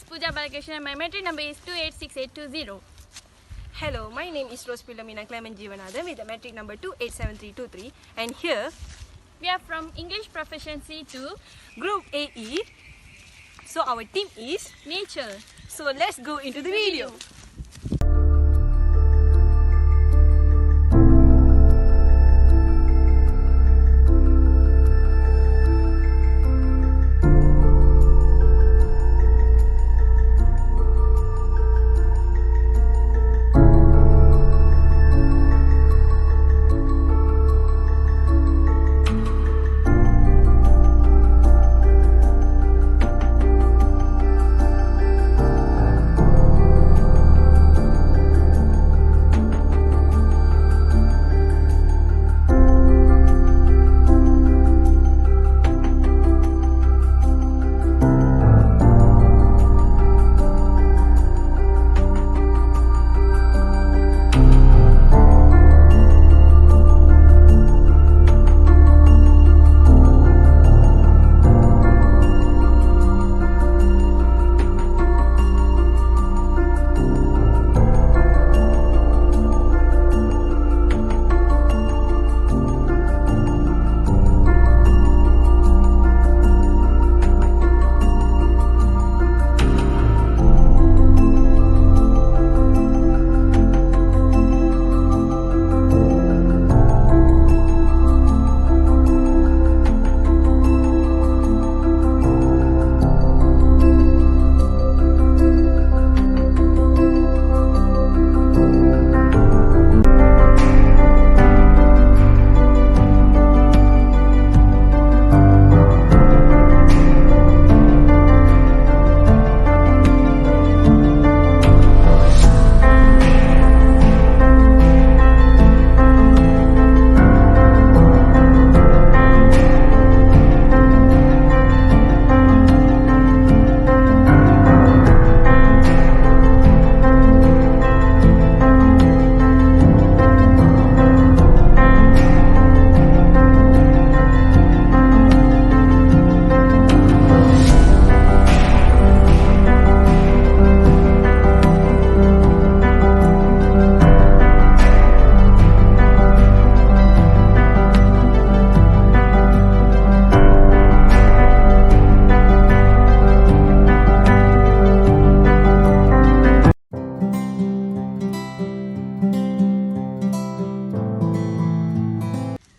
POOJA BALAKRISHNAN. My metric number is 286820. Hello, my name is PHILOMEENA Clement JEWANATHAN with the metric number 287323, and here we are from English Proficiency to Group AE. So our team is Nature. So let's go into the video.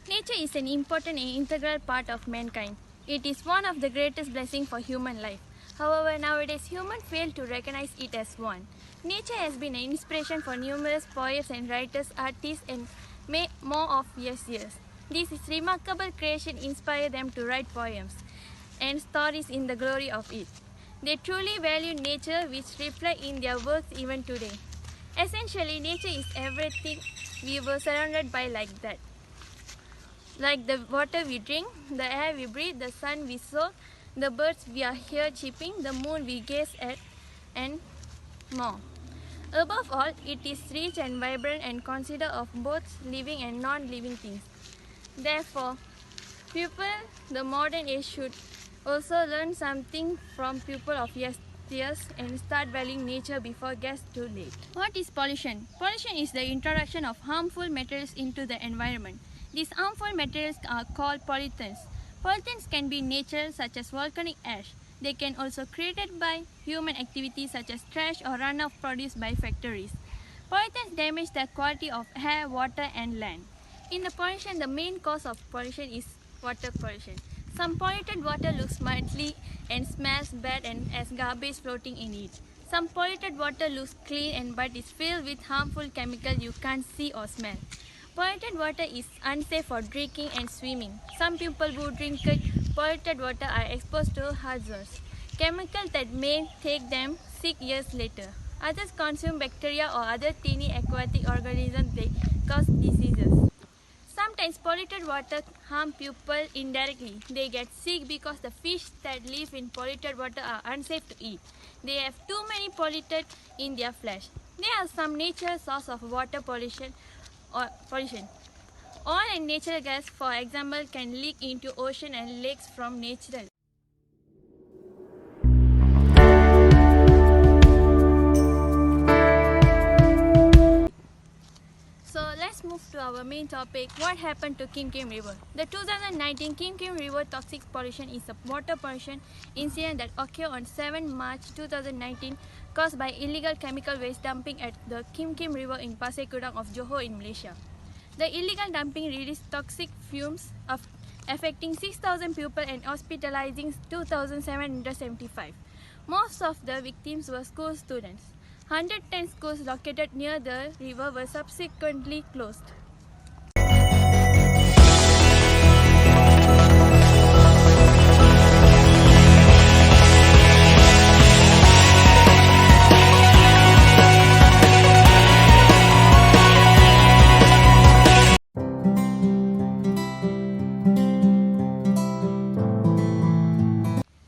Nature is an important and integral part of mankind. It is one of the greatest blessings for human life. However, nowadays humans fail to recognize it as one. Nature has been an inspiration for numerous poets and writers, artists, and more of years. This is remarkable creation inspired them to write poems and stories in the glory of it. They truly value nature, which reflect in their works even today. Essentially, nature is everything we were surrounded by like that. Like the water we drink, the air we breathe, the sun we saw, the birds we are here chirping, the moon we gaze at, and more. Above all, it is rich and vibrant and considered of both living and non-living things. Therefore, people the modern age should also learn something from people of yesteryears and start valuing nature before it gets too late. What is pollution? Pollution is the introduction of harmful materials into the environment. These harmful materials are called pollutants. Pollutants can be natural, such as volcanic ash. They can also be created by human activities such as trash or runoff produced by factories. Pollutants damage the quality of air, water, and land. In the pollution, the main cause of pollution is water pollution. Some polluted water looks muddy and smells bad and has garbage floating in it. Some polluted water looks clean but is filled with harmful chemicals you can't see or smell. Polluted water is unsafe for drinking and swimming. Some people who drink polluted water are exposed to hazardous chemicals that may take them sick years later. Others consume bacteria or other tiny aquatic organisms that cause diseases. Sometimes polluted water harm people indirectly. They get sick because the fish that live in polluted water are unsafe to eat. They have too many polluted in their flesh. There are some natural sources of water pollution. Oil and natural gas, for example, can leak into ocean and lakes from natural to our main topic, what happened to Kim Kim River. The 2019 Kim Kim River toxic pollution is a water pollution incident that occurred on 7 March 2019 caused by illegal chemical waste dumping at the Kim Kim River in Pasir Kudang of Johor in Malaysia. The illegal dumping released toxic fumes affecting 6,000 people and hospitalizing 2,775. Most of the victims were school students. 110 schools located near the river were subsequently closed.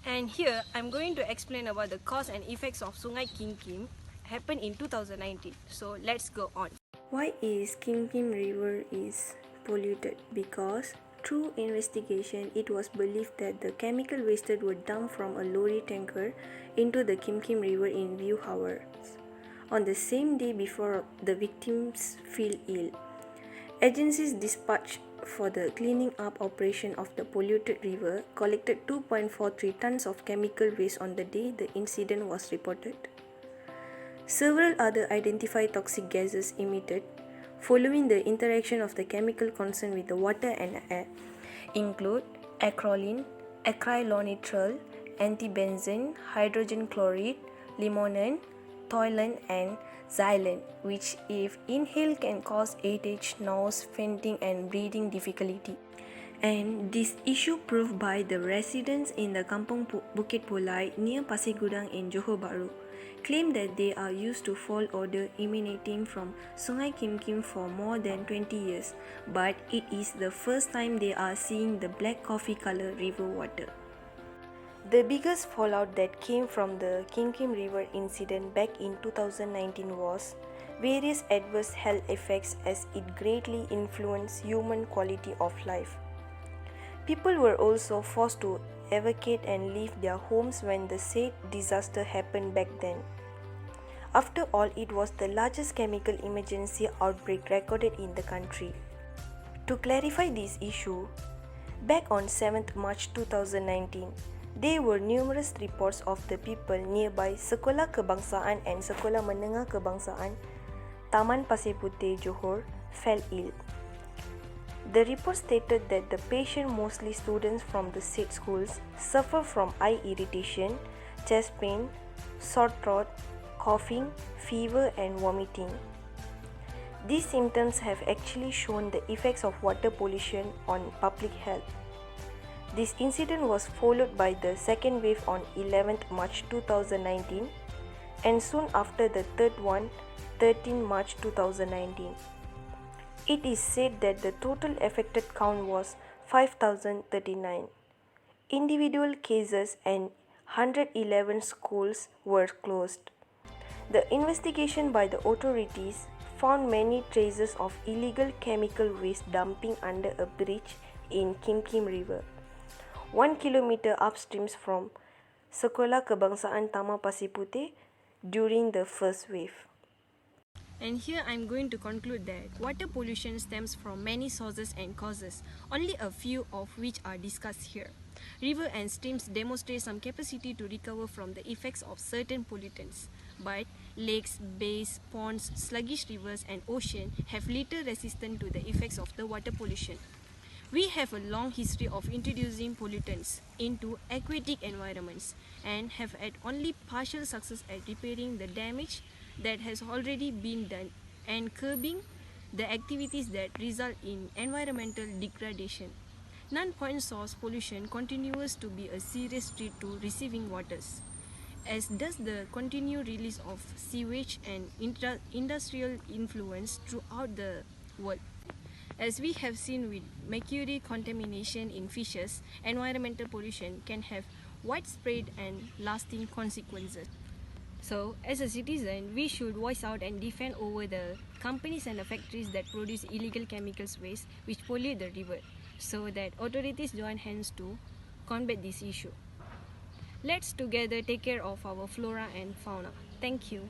And here I'm going to explain about the cause and effects of Sungai Kim Kim happened in 2019. So let's go on. Why is Kim Kim River is polluted? Because through investigation, it was believed that the chemical wasted were dumped from a lorry tanker into the Kim Kim River in few hours. On the same day before the victims fell ill, agencies dispatched for the cleaning up operation of the polluted river collected 2.43 tons of chemical waste on the day the incident was reported. Several other identified toxic gases emitted following the interaction of the chemical concerned with the water and air include acrolein, acrylonitrile, antibenzene, hydrogen chloride, limonene, toluene and xylene, which if inhaled can cause headache, nausea, fainting and breathing difficulty. And this issue proved by the residents in the Kampung Bukit Polai near Pasir Gudang in Johor Bahru claim that they are used to foul odor emanating from Sungai Kim Kim for more than 20 years, but it is the first time they are seeing the black coffee color river water. The biggest fallout that came from the Kim Kim River incident back in 2019 was various adverse health effects as it greatly influenced human quality of life. People were also forced to evacuate and leave their homes when the said disaster happened back then. After all, it was the largest chemical emergency outbreak recorded in the country. To clarify this issue, back on 7th March 2019, there were numerous reports of the people nearby Sekolah Kebangsaan and Sekolah Menengah Kebangsaan, Taman Pasir Puteh, Johor, fell ill. The report stated that the patient, mostly students from the said schools, suffer from eye irritation, chest pain, sore throat, coughing, fever and vomiting. These symptoms have actually shown the effects of water pollution on public health. This incident was followed by the second wave on 11th March 2019 and soon after the third one, 13 March 2019. It is said that the total affected count was 5,039. Individual cases and 111 schools were closed. The investigation by the authorities found many traces of illegal chemical waste dumping under a bridge in Kim Kim River, 1 kilometer upstream from Sekolah Kebangsaan Taman Pasir Puteh during the first wave. And here I'm going to conclude that water pollution stems from many sources and causes, only a few of which are discussed here. River and streams demonstrate some capacity to recover from the effects of certain pollutants, but lakes, bays, ponds, sluggish rivers and ocean have little resistance to the effects of the water pollution. We have a long history of introducing pollutants into aquatic environments and have had only partial success at repairing the damage that has already been done and curbing the activities that result in environmental degradation. Non-point source pollution continues to be a serious threat to receiving waters, as does the continued release of sewage and industrial influence throughout the world. As we have seen with mercury contamination in fishes, environmental pollution can have widespread and lasting consequences. So, as a citizen, we should voice out and defend over the companies and the factories that produce illegal chemicals waste which pollute the river, so that authorities join hands to combat this issue. Let's together take care of our flora and fauna. Thank you.